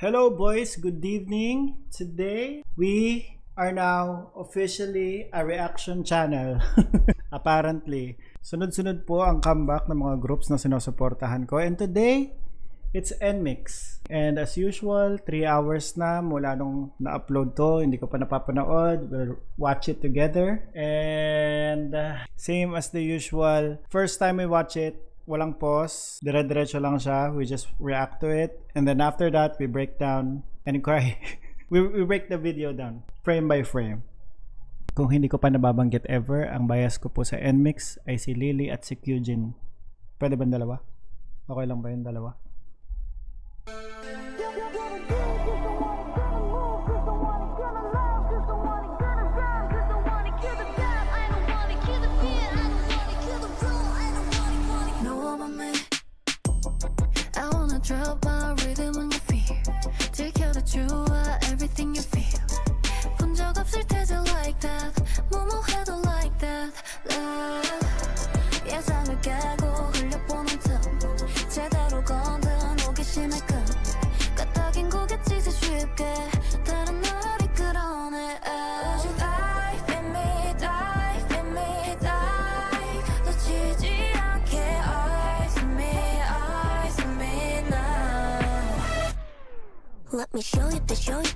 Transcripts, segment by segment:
Hello boys, good evening. Today we are now officially a reaction channel. Apparently, sunod-sunod po ang comeback ng mga groups na sinusuportahan ko. And today, it's NMIX. And as usual, 3 hours na mula nung na-upload to. Hindi ko pa napapanood. We'll watch it together. And same as the usual, first time we watch it, walang pause, dire-diretso lang siya. We just react to it, and then after that we break down and cry. we break the video down frame by frame. Kung hindi ko pa nababanggit ever, ang bias ko po sa NMIX ay si Lily at si Kyujin. Pwede ba dalawa? Okay lang ba yung dalawa? Drop my rhythm on your feet. 지켜도 좋아 everything you feel. 본 적 없을 테지 like that. 무모해도 like that. Love. 예상을 깨고 흘려보는 틈. 제대로 건든 호기심의 끈. 까딱인 고갯짓에 쉽게 다른 나를 이끌어내. Dive in me, dive in me, dive. 놓치지 않게 eyes on me, eyes on me. Let me show you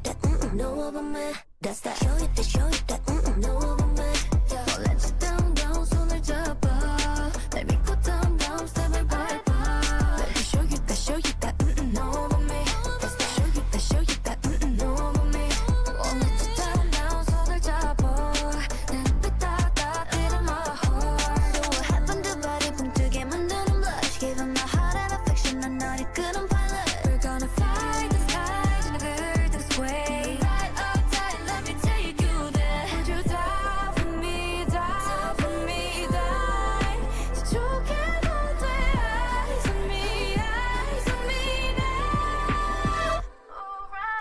that, know about me. That's that. Show you that, know about me. I'll let you down, 손을 잡아. 날 믿고 down, step을 밟아. Let me show you that, know about me. That's that. Show you that, know about me. I'll let you down, 손을 잡아. 내 눈빛 따뜻해 my heart. So what happened to body 붕뜨게 만드는 blush. Giving my heart an affection, 난 널 이끄는 pilot. We're gonna fight this fight.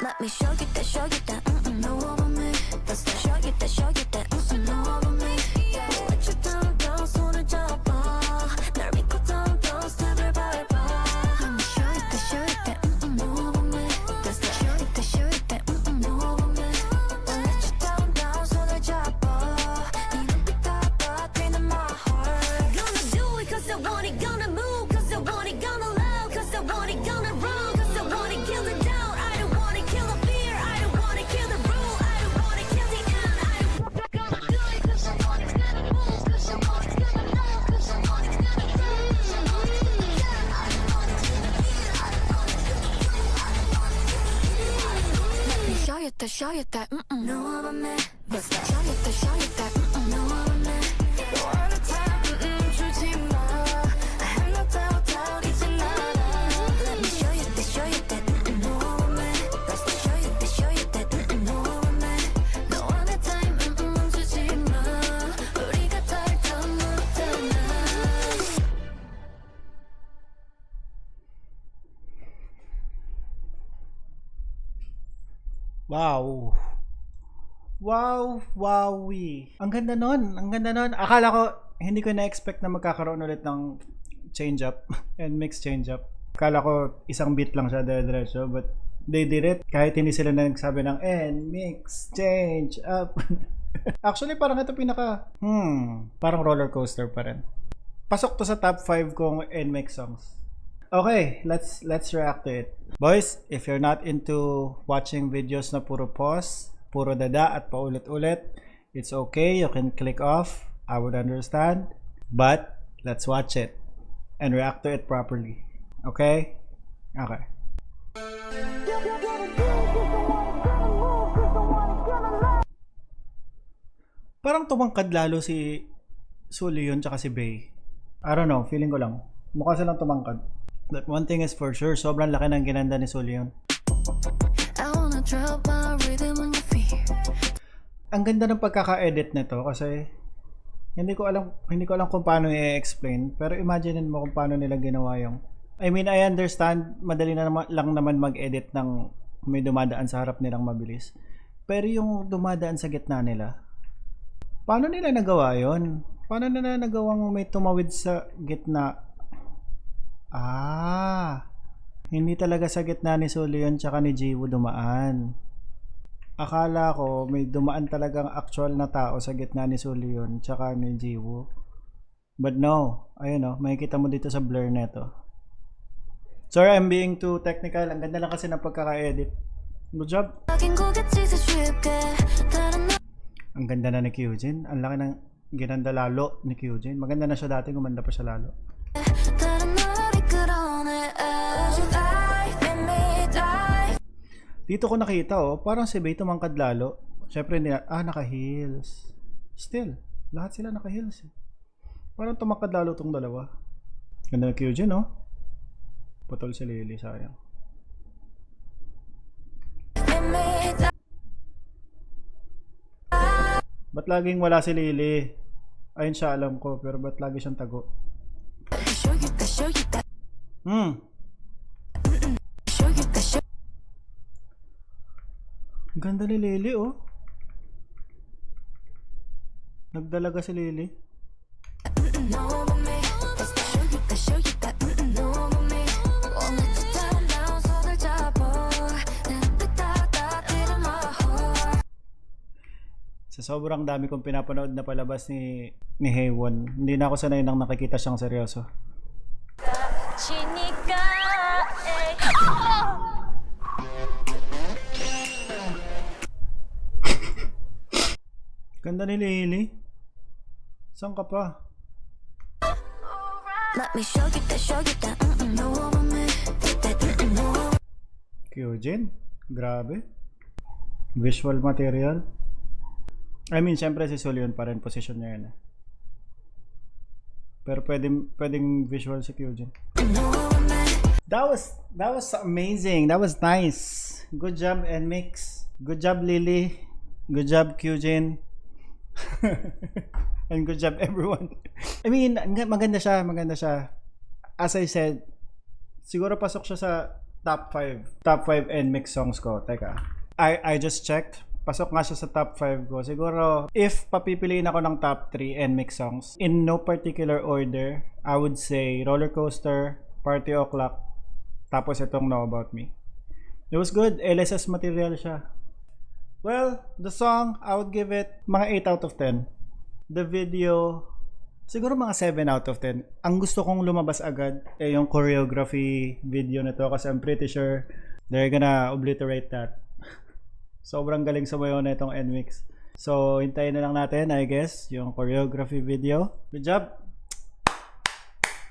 Let me show you that, know about me. That's that. Show you that, know about me. I'll let you down, 손을 잡아. 날 믿고 down, step을 밟아. Let me show you that, know about me. That's that. Show you that, know about me. I'll let you down, 손을 잡아. 네 눈빛 따뜻해 my heart. Gonna do it 'cause I want it, gonna move 'cause I want it, gonna love 'cause I want it, gonna run 'cause I want it, kill the doubt. Show you that, know about me. What's that? Show you that, know about me. All the time, 주지 마. I have no doubt, 이제 나라. Let me show you that, know about me. What's that? Show you that, know about me. 너 안에 time, 주지 마. 우리가 덜 못하나. Wow. Wow, wowie. Ang ganda nun. Akala ko, hindi ko na-expect na magkakaroon ulit ng change-up and mix change-up. Akala ko isang beat lang siya dire-diretso, but they did it. Kahit hindi sila nagsabi ng mix change up. Actually, parang ito parang roller coaster pa rin. Pasok to sa top 5 kong NMIX songs. Okay, let's react to it. Boys, if you're not into watching videos na puro pause, puro dada at paulit-ulit, it's okay, you can click off. I would understand. But let's watch it and react to it properly. Okay? Okay. Parang tumangkad lalo si Suliyon tsaka si Bey. I don't know, feeling ko lang. Mukha silang tumangkad. But one thing is for sure, sobrang laki ng ginanda ni Suliyon. Ang ganda ng pagkaka-edit nito kasi hindi ko alam kung paano i-explain, pero imaginein mo kung paano nila ginawa yung I understand, madali na lang naman mag-edit ng may dumadaan sa harap nilang mabilis. Pero yung dumadaan sa gitna nila, paano nila nagawa yon? Paano nila nagawang may tumawid sa gitna? Hindi talaga sa gitna ni Sulion tsaka ni Jiwoo dumaan. Akala ko may dumaan talagang actual na tao sa gitna ni Sulion tsaka ni Jiwoo. But no, ayun o, makikita mo dito sa blur neto. Sorry, I'm being too technical. Ang ganda lang kasi ng pagkaka-edit. Good job. 하긴 고갯짓을 쉽게 다른 Ang ganda na ni Kyujin. Ang laki ng ginanda lalo ni Kyujin. Maganda na siya dati, gumanda pa siya lalo. 다른 나를 끌어내 Dito ko nakita parang si Bey tumangkad lalo. Syempre hindi naka-heels. Still, lahat sila naka-heels. Parang tumangkad lalo tong dalawa. Ganda ni Kyujin, Putol si Lily, sayang. Ba't laging wala si Lily? Ayun siya, alam ko, pero ba't lagi siyang tago? Ganda ni Lily, Nagdalaga si Lily. Sa sobrang dami kong pinapanood na palabas ni Haewon, hindi na ako sanay nang nakikita siyang seryoso. Ganda ni Lily. Saan ka pa? Kyujin? Grabe. Visual material. I mean, syempre si Sulion pa rin position niya yun. Pero pwedeng visual si Kyujin. That was amazing. That was nice. Good job, NMIX. Good job, Lily. Good job, Kyujin. And good job, everyone. I mean, maganda siya. As I said, siguro pasok siya sa top 5 NMIX songs ko. Teka, I just checked. Pasok nga siya sa top 5 ko. Siguro, if papipiliin ako ng top 3 NMIX songs, in no particular order, I would say Roller Coaster, Party O'Clock, tapos itong Know About Me. It was good. LSS material siya. Well, the song, I would give it mga 8 out of 10. The video, siguro mga 7 out of 10. Ang gusto kong lumabas agad yung choreography video nito kasi I'm pretty sure they're gonna obliterate that. Sobrang galing sumayaw na itong NMIX. So, hintayin na lang natin, I guess, yung choreography video. Good job!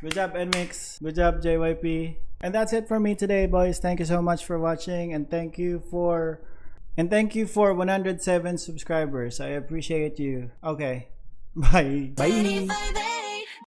Good job, NMIX. Good job, JYP. And that's it for me today, boys. Thank you so much for watching, and thank you for 107 subscribers. I appreciate you. Okay. Bye. Bye.